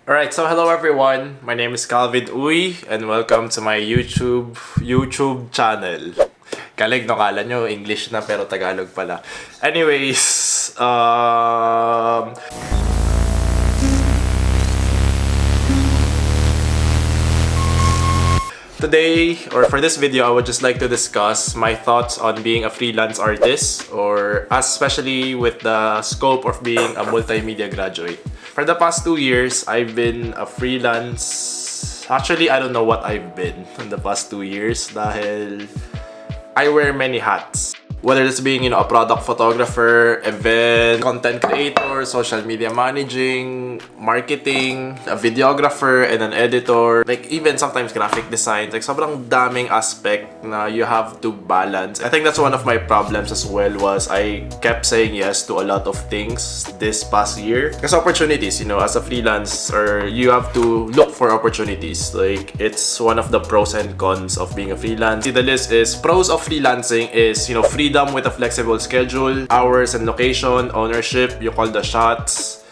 Alright, so hello everyone. My name is Calvin Uy and welcome to my YouTube channel. Kalig no, kala nyo English na pero Tagalog pala. Anyways, today, or for this video, I would just like to discuss my thoughts on being a freelance artist, or especially with the scope of being a multimedia graduate. For the past 2 years, I've been a freelance. Actually, I don't know what I've been in the past 2 years dahil I wear many hats. Whether it's being, a product photographer, event, content creator, social media managing, marketing, a videographer, and an editor. Like even sometimes graphic design. Like sobrang daming aspect na you have to balance. I think that's one of my problems as well was I kept saying yes to a lot of things this past year. Because opportunities, as a freelancer, you have to look for opportunities. Like it's one of the pros and cons of being a freelance. See, the list is pros of freelancing is, freedom with a flexible schedule, hours and location, ownership, you call the shots,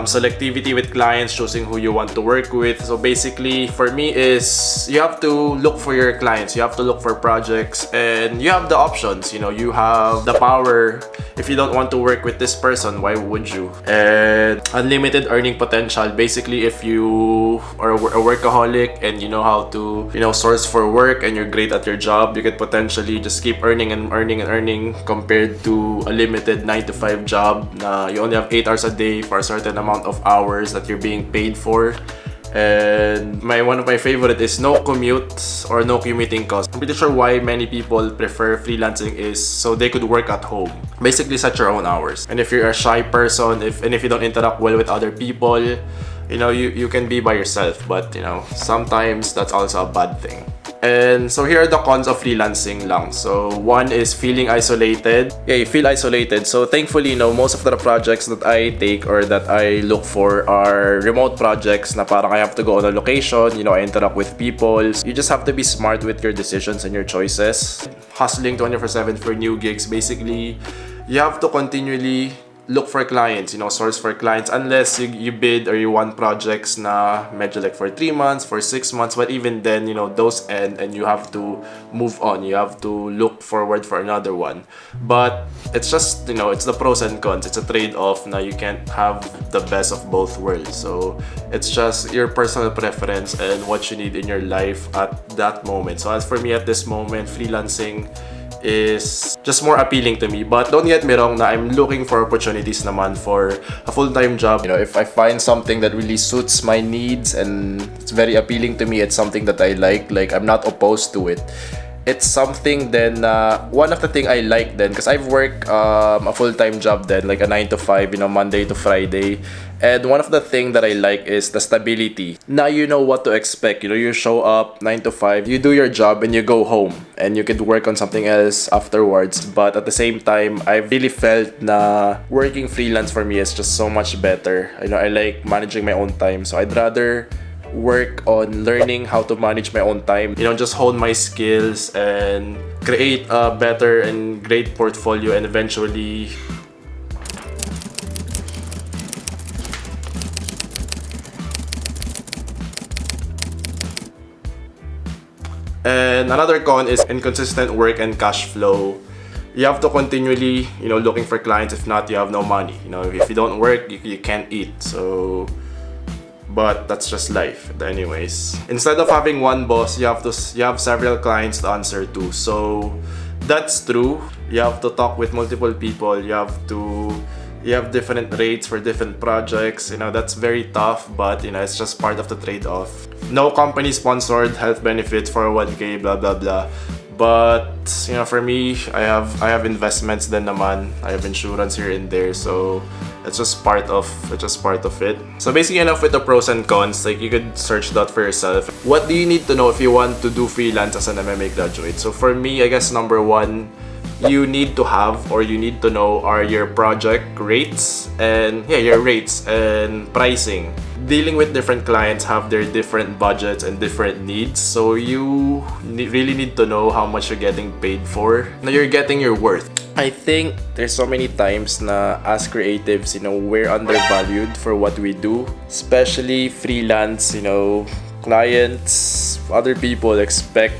selectivity with clients, choosing who you want to work with. So basically, for me is you have to look for your clients, you have to look for projects, and you have the options. You have the power. If you don't want to work with this person, why would you? And unlimited earning potential. Basically, if you are a workaholic and you know how to, source for work and you're great at your job, you could potentially just keep earning and earning and earning compared to a limited 9 to 5 job. You only have 8 hours a day for a certain amount of hours that you're being paid for. And one of my favorite is no commute or no commuting costs. I'm pretty sure why many people prefer freelancing is so they could work at home. Basically set your own hours. And if you're a shy person, if you don't interact well with other people, you can be by yourself, but sometimes that's also a bad thing. And so here are the cons of freelancing lang. So one is feeling isolated. Yeah, you feel isolated. So thankfully, most of the projects that I take or that I look for are remote projects na parang I have to go on a location, I interact with people. You just have to be smart with your decisions and your choices. Hustling 24/7 for new gigs. Basically, you have to continually look for clients, source for clients, unless you bid or you want projects na medyo like for 3 months, for 6 months, but even then, those end and you have to move on. You have to look forward for another one. But it's just, it's the pros and cons. It's a trade-off na you can't have the best of both worlds. So it's just your personal preference and what you need in your life at that moment. So as for me at this moment, freelancing is just more appealing to me. But don't get me wrong na I'm looking for opportunities naman for a full-time job. If I find something that really suits my needs and it's very appealing to me, it's something that I like I'm not opposed to it. It's something then, one of the thing I like then, because I've worked a full-time job then, like a 9 to 5, Monday to Friday. And one of the thing that I like is the stability. Now you know what to expect. You show up 9 to 5, you do your job and you go home. And you could work on something else afterwards. But at the same time, I really felt na working freelance for me is just so much better. I like managing my own time. So I'd rather work on learning how to manage my own time, just hone my skills and create a better and great portfolio and eventually and another con is inconsistent work and cash flow. You have to continually, looking for clients. If not, you have no money. If you don't work, you can't eat. So but that's just life. Anyways, instead of having one boss, you have several clients to answer to. So that's true. You have to talk with multiple people. You have different rates for different projects. That's very tough, but it's just part of the trade-off. No company sponsored health benefits, 401k, blah blah blah. But for me, I have investments then naman. I have insurance here and there, so it's just part of it. So basically enough with the pros and cons. Like you could search that for yourself. What do you need to know if you want to do freelance as an MMA graduate? So for me, I guess number one, you need to have or you need to know are your project rates and your rates and pricing. dealing with different clients have their different budgets and different needs, so you really need to know how much you're getting paid for. Now you're getting your worth. I think there's so many times na as creatives, we're undervalued for what we do, especially freelance. Clients, other people expect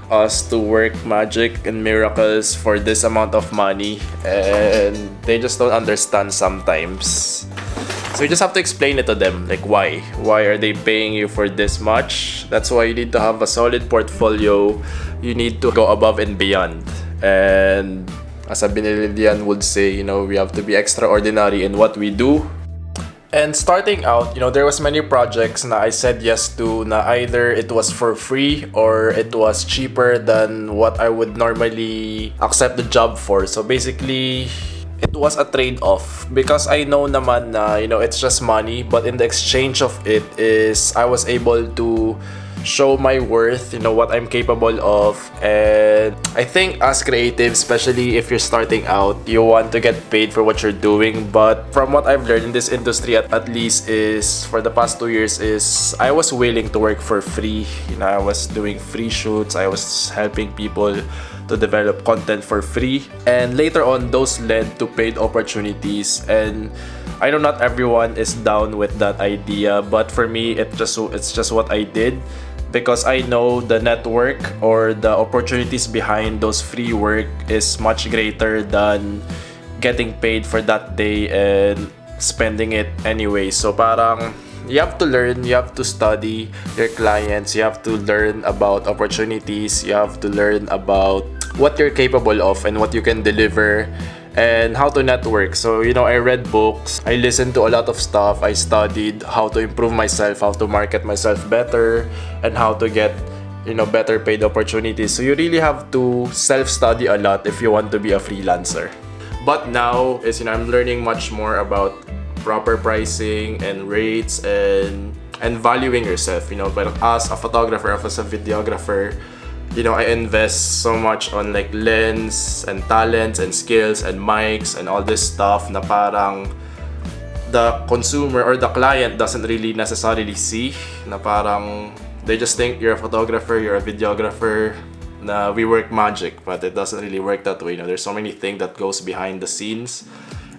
us to work magic and miracles for this amount of money, and they just don't understand sometimes. So you just have to explain it to them, like why are they paying you for this much? That's why you need to have a solid portfolio. You need to go above and beyond, and as a Binilian would say, we have to be extraordinary in what we do. And starting out, there was many projects na I said yes to, na either it was for free or it was cheaper than what I would normally accept the job for. So basically, it was a trade-off because I know naman na, it's just money, but in the exchange of it is I was able to show my worth, what I'm capable of. And I think as creatives, especially if you're starting out, you want to get paid for what you're doing. But from what I've learned in this industry, at least is for the past 2 years, is I was willing to work for free. I was doing free shoots, I was helping people to develop content for free, and later on those led to paid opportunities. And I know not everyone is down with that idea, but for me it's just what I did, because I know the network or the opportunities behind those free work is much greater than getting paid for that day and spending it anyway. So parang you have to learn, you have to study your clients, you have to learn about opportunities, you have to learn about what you're capable of and what you can deliver, and how to network. So, I read books, I listened to a lot of stuff, I studied how to improve myself, how to market myself better, and how to get, better paid opportunities. So you really have to self-study a lot if you want to be a freelancer. But now is, I'm learning much more about proper pricing and rates and valuing yourself. But as a photographer, as a videographer, I invest so much on like lens and talents and skills and mics and all this stuff na parang the consumer or the client doesn't really necessarily see, na parang they just think you're a photographer, you're a videographer, na we work magic, but it doesn't really work that way. There's so many things that goes behind the scenes,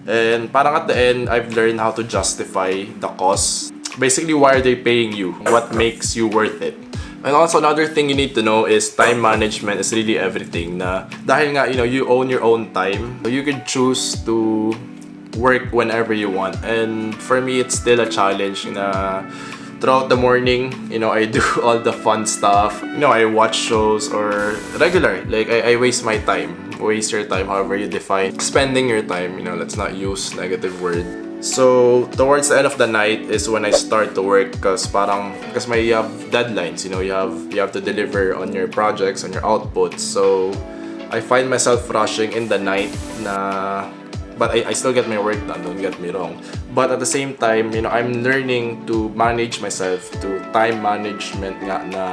and parang at the end I've learned how to justify the cost. Basically, why are they paying you? What makes you worth it? And also another thing you need to know is time management is really everything. Na dahil nga, you own your own time, you can choose to work whenever you want. And for me, it's still a challenge na throughout the morning, I do all the fun stuff. I watch shows or regular. Like I waste my time. Waste your time, however you define spending your time. Let's not use negative word. So towards the end of the night is when I start to work, because you have deadlines, you have to deliver on your projects, on your outputs. So I find myself rushing in the night but I still get my work done, don't get me wrong. But at the same time, I'm learning to manage myself, to time management nga na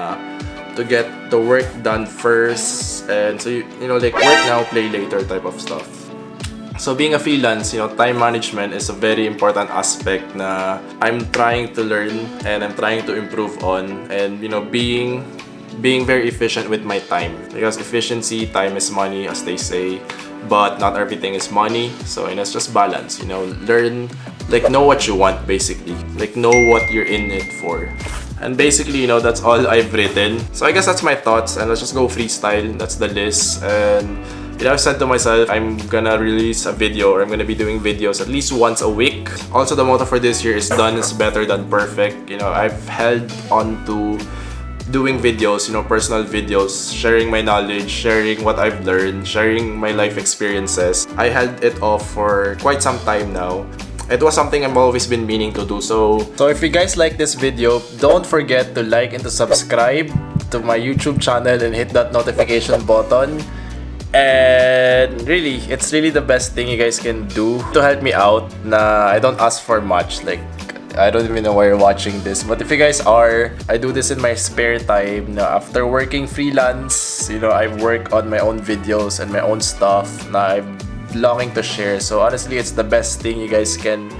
to get the work done first, and so like work now, play later type of stuff. So being a freelance, time management is a very important aspect na I'm trying to learn and I'm trying to improve on, and being very efficient with my time, because efficiency, time is money, as they say, but not everything is money. So it's just balance. Learn, like know what you want, basically, like know what you're in it for. And basically, that's all I've written. So I guess that's my thoughts, and let's just go freestyle. That's the list. And I've said to myself, I'm gonna release a video, or I'm gonna be doing videos at least once a week. Also, the motto for this year is done is better than perfect. I've held on to doing videos, personal videos, sharing my knowledge, sharing what I've learned, sharing my life experiences. I held it off for quite some time now. It was something I've always been meaning to do. So if you guys like this video, don't forget to like and to subscribe to my YouTube channel and hit that notification button. And really, it's really the best thing you guys can do to help me out. Na I don't ask for much. Like, I don't even know why you're watching this, but if you guys are, I do this in my spare time. After working freelance, I work on my own videos and my own stuff na I'm longing to share. So honestly, it's the best thing you guys can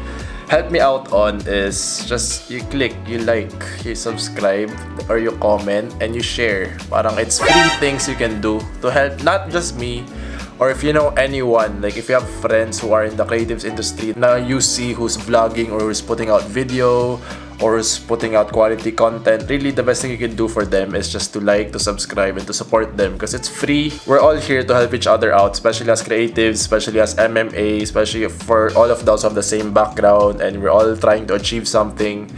help me out on is just you click, you like, you subscribe, or you comment, and you share. Parang it's free things you can do to help not just me, or if you know anyone, like if you have friends who are in the creatives industry na you see who's vlogging or who's putting out video or who's putting out quality content, really the best thing you can do for them is just to like, to subscribe, and to support them because it's free. We're all here to help each other out, especially as creatives, especially as MMA, especially for all of those of the same background, and we're all trying to achieve something.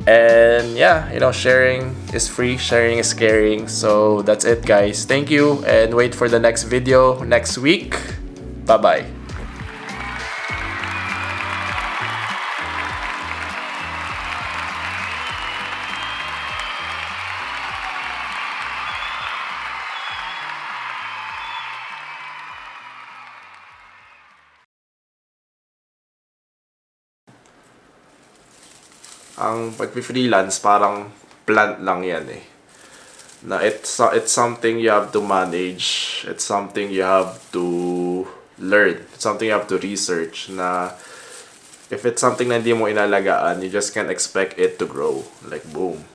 And yeah, you know, sharing is free, sharing is caring. So that's it, guys. Thank you, and wait for the next video next week. Bye-bye. Ang pag-freelance parang plant lang yan eh. Na it's something you have to manage. It's something you have to learn. It's something you have to research. Na if it's something na hindi mo inalagaan, you just can't expect it to grow. Like boom.